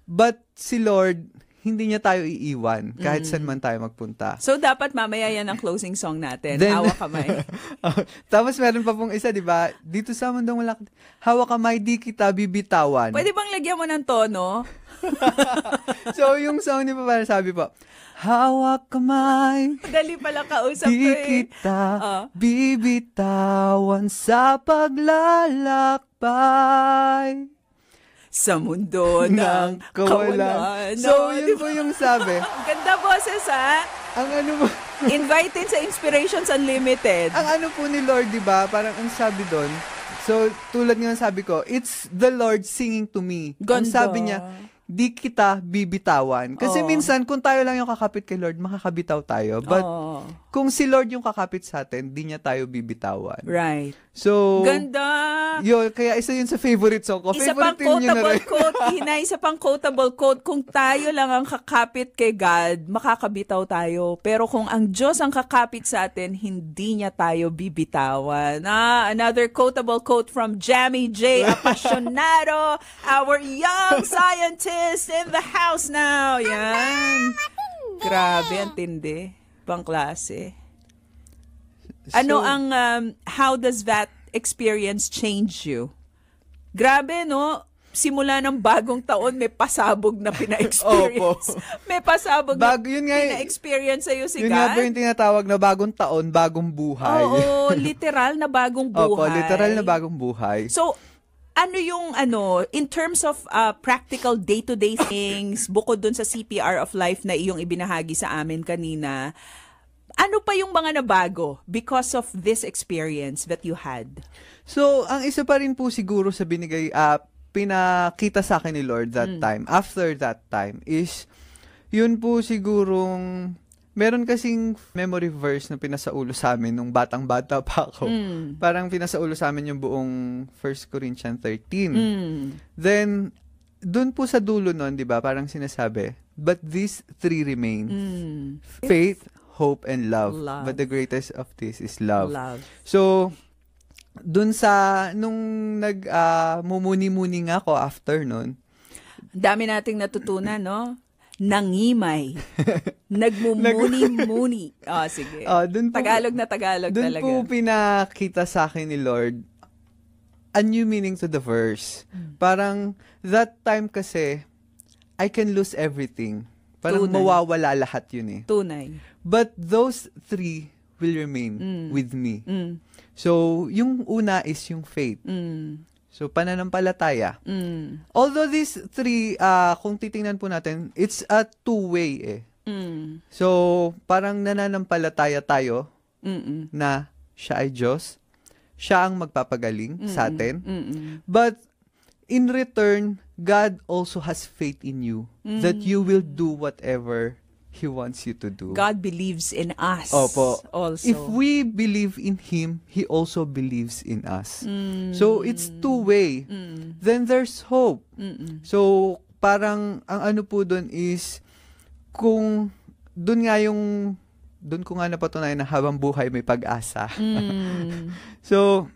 But si Lord, hindi niya tayo iiwan kahit saan man tayo magpunta. So, dapat mamaya yan ang closing song natin. Then, hawak kamay. Tapos meron pa pong isa, di ba? Dito sa mundong wala, hawak kamay, di kita bibitawan. Pwede bang lagyan mo ng tono? So, yung song niya pa parang sabi po, hawak kamay, Dali pala kausap di ko eh. kita bibitawan sa paglalakbay sa mundo ng kawalan. So, yun po yung sabi. Ganda boses, ha? Ang ano mo, Invited sa Inspirations Unlimited. ang ano po ni Lord, di ba? Parang ang sabi doon, so, tulad nga sabi ko, it's the Lord singing to me. Ang Ganda. sabi niya, di kita bibitawan. Kasi minsan, kung tayo lang yung kakapit kay Lord, makakabitaw tayo. But, kung si Lord yung kakapit sa atin, di niya tayo bibitawan. Right. So, Ganda. yun, kaya isa yun sa favorite song ko. Isa pang Favorite din yun na quotable rin. quote, Ina, isa pang quotable quote, kung tayo lang ang kakapit kay God, makakabitaw tayo. Pero kung ang Diyos ang kakapit sa atin, hindi niya tayo bibitawan. Another quotable quote from Jamie J. Apasionado, our young scientist in the house now. Yan. Grabe, ang tindi. Pang klase. Ano ang, how does that experience changed you? Grabe, no? Simula ng bagong taon, may pasabog na pina-experience. May pasabog na pina-experience sa'yo si God. Yun nga po yung tinatawag na bagong taon, bagong buhay. Oo, literal na bagong buhay. Opo, literal na bagong buhay. So, ano yung in terms of practical day-to-day things, bukod dun sa CPR of Life na iyong ibinahagi sa amin kanina, ano pa yung mga nabago because of this experience that you had? So, ang isa pa rin po siguro sa pinakita sa akin ni Lord that time, after that time, is yun po sigurong meron kasing memory verse na pinasaulo sa amin nung batang-bata pa ako. Parang pinasaulo sa amin yung buong 1 Corinthians 13. Then, dun po sa dulo nun, di ba, parang sinasabi, but these three remain. Faith, hope, and love. But the greatest of this is love. So, dun nung mumuni-muni nga ako after nun. Dami nating natutunan, no? Nangimay. Nagmumuni-muni. Sige. Tagalog na Tagalog dun talaga. Dun po pinakita sa akin ni Lord a new meaning to the verse. Parang that time kasi, I can lose everything. Parang mawawala lahat yun eh. Tunay. But those three will remain with me. So, yung una is yung faith. So, pananampalataya. Although these three, kung titingnan po natin, it's a two-way eh. So, parang nananampalataya tayo na siya ay Diyos. Siya ang magpapagaling sa atin. But, in return, God also has faith in you that you will do whatever He wants you to do. God believes in us. Opo. Also. If we believe in Him, He also believes in us. So, it's two-way. Then there's hope. So, parang, ang ano po dun is, kung, dun ko nga napatunayan na habang buhay may pag-asa. So,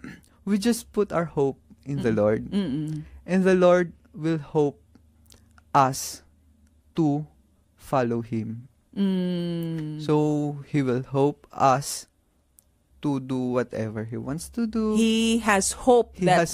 we just put our hope in the Lord. And the Lord will hope us to follow Him. So, He will hope us to do whatever He wants to do. He has hope that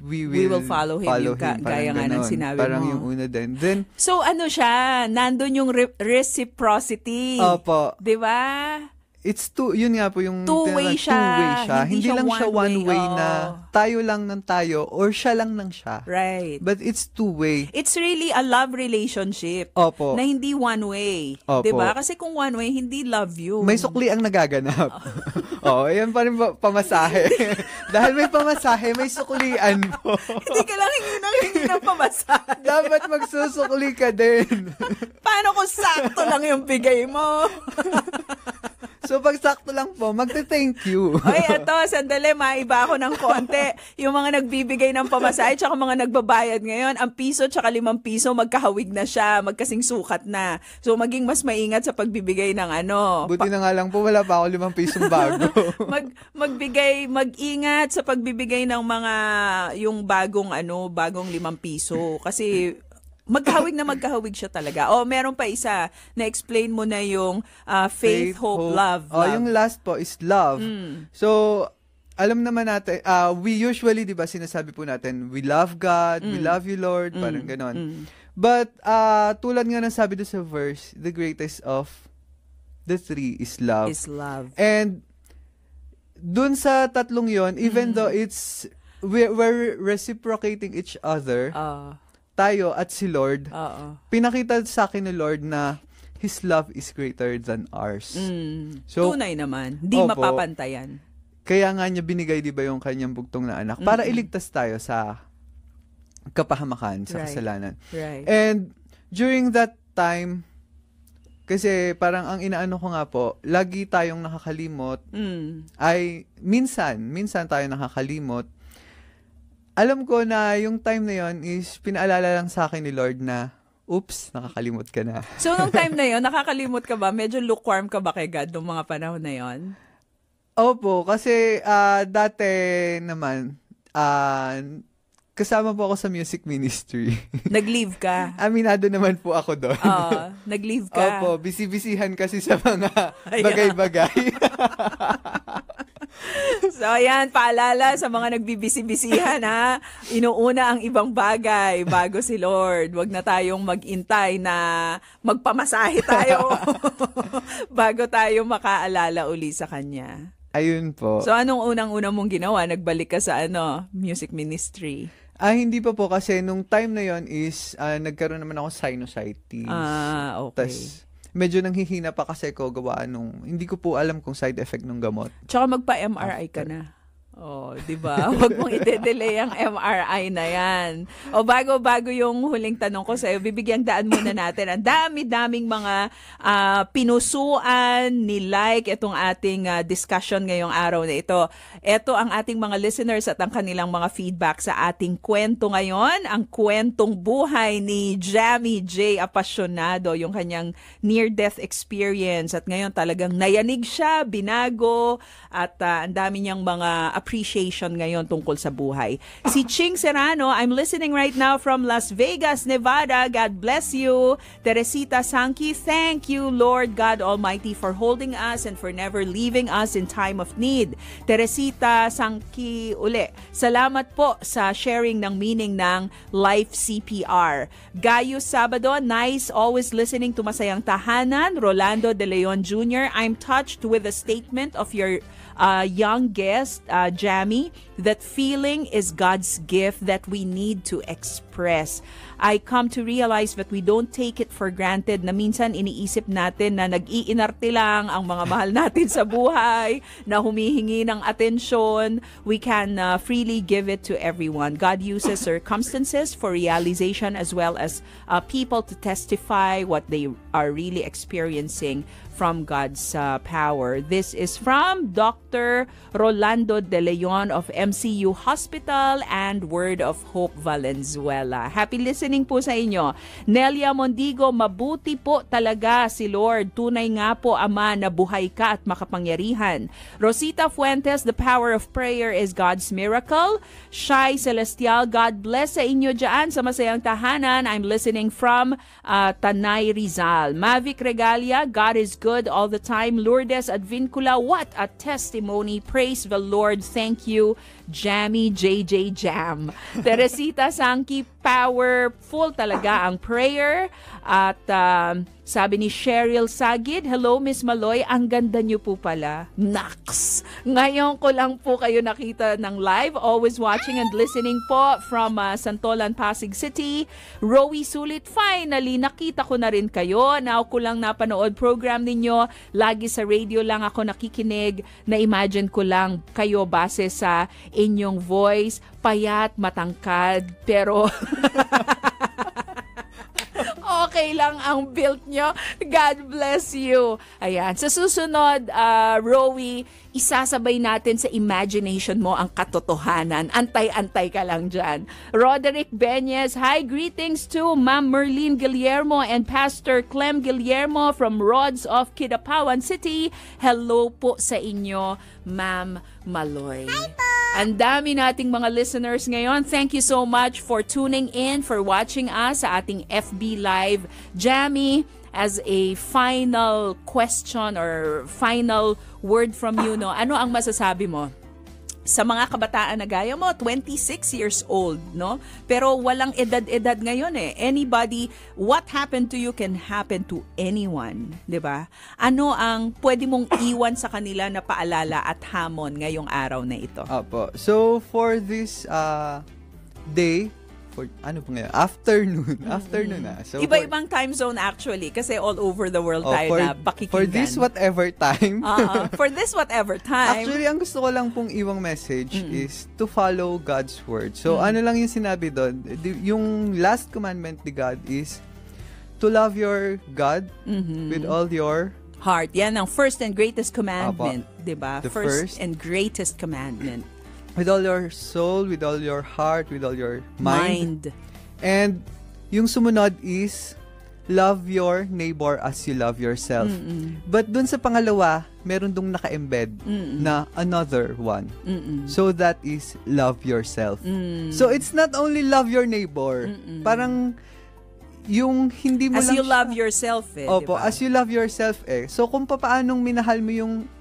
we will follow Him. Gaya nga ng sinabi parang mo. yung una din. Then, so, ano siya? Nandun yung reciprocity. Opo. Diba? It's yun nga po yung two-way siya. Hindi lang siya one way na tayo lang ng tayo or siya lang ng siya. Right. But it's two-way. It's really a love relationship. Opo. Na hindi one way. Opo. Diba? Kasi kung one way, hindi love you. May sukli ang nagaganap. Ayan pa rin pamasahe. Dahil may pamasahe, may suklian po. Hindi ka lang hingi ng pamasahe. Dapat magsusukli ka din. Paano kung sakto lang yung bigay mo? So, pag sakto lang po, magte-thank you. Oy, eto, sandali, maiba ako ng konti. Yung mga nagbibigay ng pamasahe tsaka mga nagbabayad ngayon, ang piso tsaka 5 piso, magkahawig na siya, magkasing sukat na. So, maging mas maingat sa pagbibigay ng ano. Buti na nga lang po, wala pa ako 5 pisong bago. Mag-ingat sa pagbibigay ng mga, yung bagong 5 piso. Kasi, magkahawig siya talaga. Meron pa isa, na-explain mo na yung faith, hope, love. Yung last po is love. So, alam naman natin, we usually, di ba, sinasabi po natin, we love God, we love you, Lord, parang ganon. But, tulad nga ng sabi doon sa verse, the greatest of the three is love. And, dun sa tatlong yon, even though we're reciprocating each other, tayo at si Lord, pinakita sa akin ni Lord na His love is greater than ours. So, tunay naman. Di mapapantayan. Kaya nga niya binigay, di ba, yung kanyang bugtong na anak para iligtas tayo sa kapahamakan, sa kasalanan. Right. And during that time, kasi parang ang inaano ko nga po, lagi tayong nakakalimot, minsan tayo nakakalimot. Alam ko na yung time na yon is pinaalala lang sa akin ni Lord na, oops, nakakalimot ka na. So, nung time na yon, nakakalimot ka ba? Medyo lukewarm ka ba kay God nung mga panahon na yon? Opo, kasi dati naman, kasama po ako sa music ministry. Nag-leave ka? Aminado naman po ako doon. Nag-leave ka? Opo, busy-busyhan kasi sa mga bagay-bagay. So, ayan, paalala sa mga nagbibisi-bisihan, ha? Inuuna ang ibang bagay bago si Lord. Huwag na tayong mag-intay na magpamasahe tayo bago tayo makaalala uli sa Kanya. Ayun po. So, anong unang-unang mong ginawa? Nagbalik ka sa music ministry? Hindi pa po kasi nung time na yon is nagkaroon naman ako sinusitis. Okay. Tas, medyo nanghihina pa kasi ko gawaan hindi ko po alam kung side effect ng gamot. Tsaka magpa-MRI ka na. Oh, 'di ba? Huwag mong i-delay ang MRI na 'yan. O bago yung huling tanong ko sa iyo, bibigyang daan muna natin. Ang dami-daming mga pinusuan, ni-like itong ating discussion ngayong araw na ito. Ito ang ating mga listeners at ang kanilang mga feedback sa ating kwento ngayon, ang kwentong buhay ni Jamie J. Apasionado, yung kanyang near-death experience at ngayon talagang nayanig siya, binago at ang dami niyang mga appreciation ngayon tungkol sa buhay. Si Ching Serrano, I'm listening right now from Las Vegas, Nevada. God bless you. Teresita Sanki, thank you, Lord God Almighty, for holding us and for never leaving us in time of need. Teresita Sanki uli, salamat po sa sharing ng meaning ng life CPR. Gayus Sabado, nice, always listening to Masayang Tahanan. Rolando De Leon Jr., I'm touched with the statement of your young guest, Jamie, that feeling is God's gift that we need to express. I come to realize that we don't take it for granted na minsan iniisip natin na nag-iinarte lang ang mga mahal natin sa buhay, na humihingi ng atensyon. We can freely give it to everyone. God uses circumstances for realization as well as people to testify what they are really experiencing from God's power. This is from Dr. Rolando De Leon of MCU Hospital and Word of Hope Valenzuela. Happy listening po sa inyo. Nelia Mondigo, mabuti po talaga si Lord. Tunay nga po, Ama, na buhay ka at makapangyarihan. Rosita Fuentes, the power of prayer is God's miracle. Shai Celestial, God bless sa inyo dyan sa Masayang Tahanan. I'm listening from Tanay Rizal. Mavic Regalia, God is good all the time. Lourdes Advincula, what a testimony. Praise the Lord. Thank you, Jamie JJ Jam. Teresita Sanki, powerful talaga ang prayer. At sabi ni Cheryl Sagid, hello Miss Maloy, ang ganda niyo po pala. Naks! Ngayon ko lang po kayo nakita ng live. Always watching and listening po from Santolan, Pasig City. Rowie Sulit, finally, nakita ko na rin kayo. Now ko lang napanood program ninyo. Lagi sa radio lang ako nakikinig. Na-imagine ko lang kayo base sa inyong voice. Payat, matangkad, pero okay lang ang build nyo. God bless you. Ayan. Sa susunod, Rowie, isasabay natin sa imagination mo ang katotohanan. Antay-antay ka lang dyan. Roderick Benyes, hi, greetings to Ma'am Merlene Guillermo and Pastor Clem Guillermo from Rods of Kidapawan City. Hello po sa inyo, Ma'am Maloy. Hi po! Ang dami nating mga listeners ngayon. Thank you so much for tuning in, for watching us sa ating FB Live. Jamie, as a final question or final word from you, no? Ano ang masasabi mo sa mga kabataan na gaya mo, 26 years old, no? Pero walang edad-edad ngayon eh. Anybody, what happened to you can happen to anyone, 'di ba? Ano ang pwede mong iwan sa kanila na paalala at hamon ngayong araw na ito? Opo. So for this day, for ano po ngayon? Afternoon na. So iba-ibang time zone actually kasi all over the world tayo na pakikinggan. For this whatever time. For this whatever time. Actually, ang gusto ko lang pong iwang message is to follow God's word. So ano lang yung sinabi doon? Yung last commandment ni God is to love your God with all your heart. Yan ang first and greatest commandment, 'di ba? The First and greatest commandment. With all your soul, with all your heart, with all your mind. And yung sumunod is love your neighbor as you love yourself. But dun sa pangalawa, meron dong naka-embed na another one. So that is love yourself. So it's not only love your neighbor. Parang yung hindi mo as lang you love yourself eh. Opo, diba? as you love yourself eh. So kung paanong minahal mo yung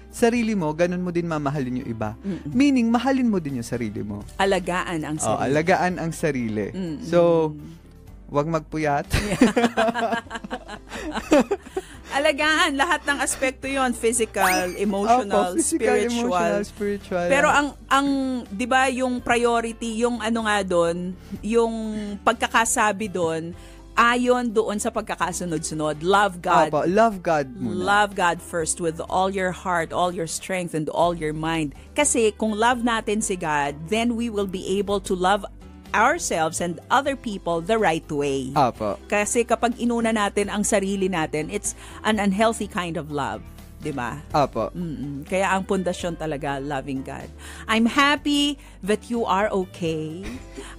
sarili mo, ganun mo din mamahalin yung iba. Meaning, mahalin mo din yung sarili mo. Alagaan ang sarili. Alagaan ang sarili. So, wag magpuyat. Alagaan lahat ng aspekto yon, physical, emotional, spiritual. Pero ang 'di ba yung priority, yung ano nga doon, yung pagkakasabi doon ayon doon sa pagkakasunod-sunod. Love God. Love God muna. Love God first with all your heart, all your strength, and all your mind. Kasi kung love natin si God, then we will be able to love ourselves and other people the right way. Kasi kapag inuna natin ang sarili natin, it's an unhealthy kind of love. Diba? Kaya ang pundasyon talaga, loving God. I'm happy that you are okay.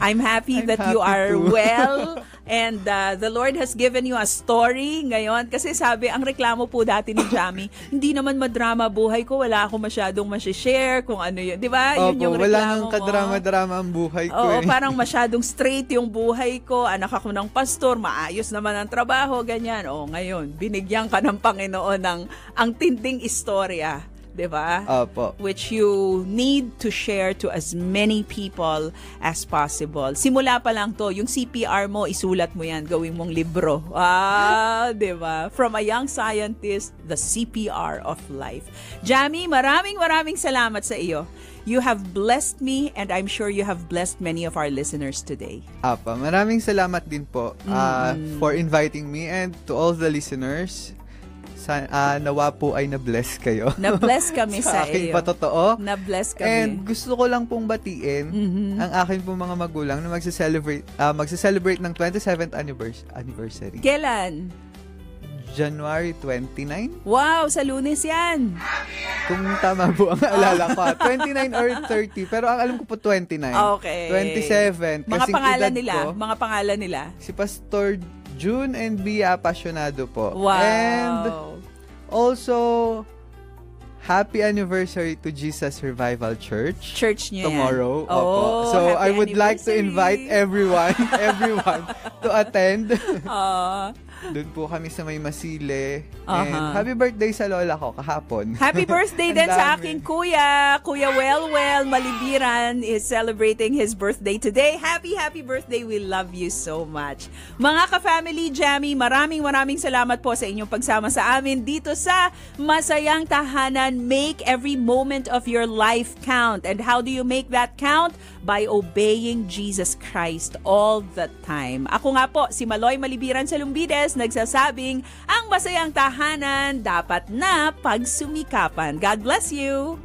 I'm happy that you are well. And the Lord has given you a story ngayon. Kasi sabi, ang reklamo po dati ni Jamie, hindi naman madrama buhay ko. Wala ako masyadong masishare kung ano yun. Diba? Yun yung reklamo mo. Wala nang kadrama-drama ang buhay ko. Parang masyadong straight yung buhay ko. Anak ako ng pastor, maayos naman ang trabaho, ganyan. Ngayon, binigyan ka ng Panginoon ng ang tinding istorya, di ba? Which you need to share to as many people as possible. Simula pa lang to, yung CPR mo, isulat mo yan, gawin mong libro. Di ba? From a young scientist, the CPR of life. Jamie, maraming salamat sa iyo. You have blessed me and I'm sure you have blessed many of our listeners today. Maraming salamat din po for inviting me and to all the listeners. Nawa po ay na-bless kayo. Na-bless kami sa iyo. Sa aking patotoo. Na-bless kami. And gusto ko lang pong batiin ang akin pong mga magulang na magse-celebrate ng 27th anniversary. Kailan? January 29? Wow, sa Lunes yan. Kung tama po ang alala ko. 29 or 30. Pero ang alam ko po 29. Okay. 27. Mga pangalan nila. Si Pastor June and Bia Apasionado po. Wow. And also, happy anniversary to Jesus Revival Church. Church niyo tomorrow. Oh, so I would like to invite everyone to attend. Doon po kami sa May Masile. And happy birthday sa lola ko kahapon. Happy birthday din sa aking kuya. Kuya Well Malibiran is celebrating his birthday today. Happy birthday. We love you so much. Mga ka-family, Jamie, maraming salamat po sa inyong pagsama sa amin dito sa Masayang Tahanan. Make every moment of your life count. And how do you make that count? By obeying Jesus Christ all the time. Ako nga po, si Maloy Malibiran sa Lumbides, nagsasabing, ang masayang tahanan dapat na pagsumikapan. God bless you!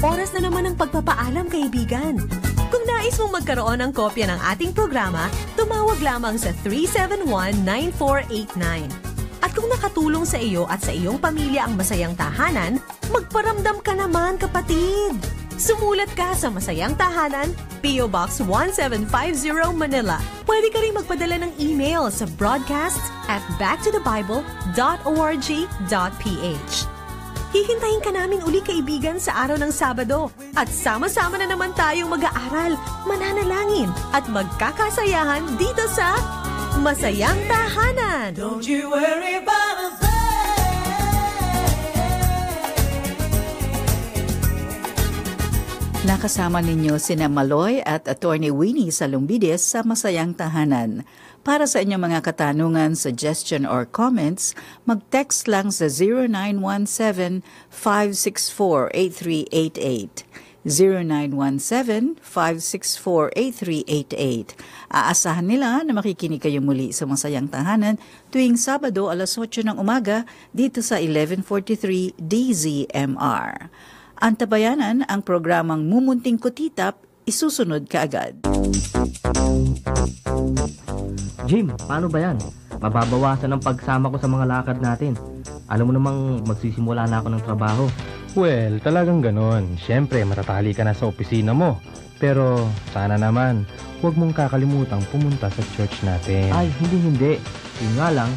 Oras na naman ang pagpapaalam, kaibigan. Kung nais mong magkaroon ng kopya ng ating programa, tumawag lamang sa 371-9489. At kung nakatulong sa iyo at sa iyong pamilya ang Masayang Tahanan, magparamdam ka naman, kapatid! Sumulat ka sa Masayang Tahanan, P.O. Box 1750 Manila. Pwede ka rin magpadala ng email sa broadcasts@backtothebible.org.ph. Hihintayin ka namin uli, kaibigan, sa araw ng Sabado. At sama-sama na naman tayong mag-aaral, mananalangin at magkakasayahan dito sa Masayang Tahanan. Don't you worry about a thing. Nakasama ninyo sina Maloy at Attorney Winnie sa Lumbides sa Masayang Tahanan. Para sa inyong mga katanungan, suggestion or comments, mag-text lang sa 0917-564-8388. 0917-564-8388. Aasahan nila na makikinig kayo muli sa Masayang Tahanan tuwing Sabado alas 8 ng umaga dito sa 1143 DZMR. Antabayanan ang programang Mumunting Kutitap, isusunod kaagad. Jim, paano ba yan? Mababawasan ang pagsama ko sa mga lakad natin. Alam mo namang magsisimula na ako ng trabaho. Well, talagang ganon. Siyempre, matatali ka na sa opisina mo. Pero sana naman, huwag mong kakalimutang pumunta sa church natin. Ay, hindi. Yun nga lang,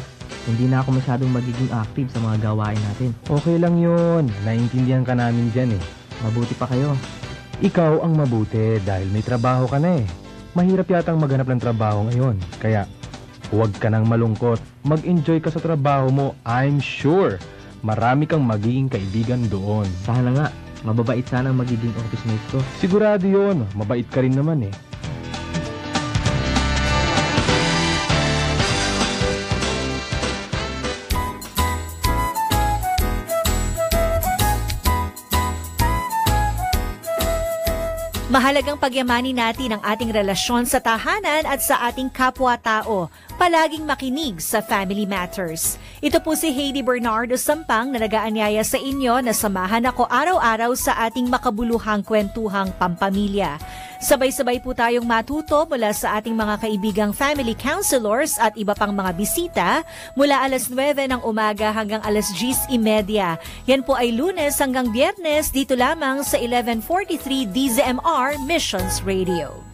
hindi na ako masyadong magiging active sa mga gawain natin. Okay lang yun. Naiintindihan ka namin dyan eh. Mabuti pa kayo. Ikaw ang mabuti dahil may trabaho ka na eh. Mahirap yatang maghanap ng trabaho ngayon. Kaya, Huwag ka nang malungkot. Mag-enjoy ka sa trabaho mo. I'm sure marami kang magiging kaibigan doon. Sana nga, mababait sana ang magiging office mate ko. Sigurado yun. Mabait ka rin naman eh. Mahalagang pagyamanin natin ang ating relasyon sa tahanan at sa ating kapwa-tao. Palaging makinig sa Family Matters. Ito po si Heidi Bernardo Sampang na nag-aanyaya sa inyo na samahan ako araw-araw sa ating makabuluhang kwentuhang pampamilya. Sabay-sabay po tayong matuto mula sa ating mga kaibigang family counselors at iba pang mga bisita mula alas 9 ng umaga hanggang alas 10:30. Yan po ay Lunes hanggang Biyernes dito lamang sa 1143 DZMR Missions Radio.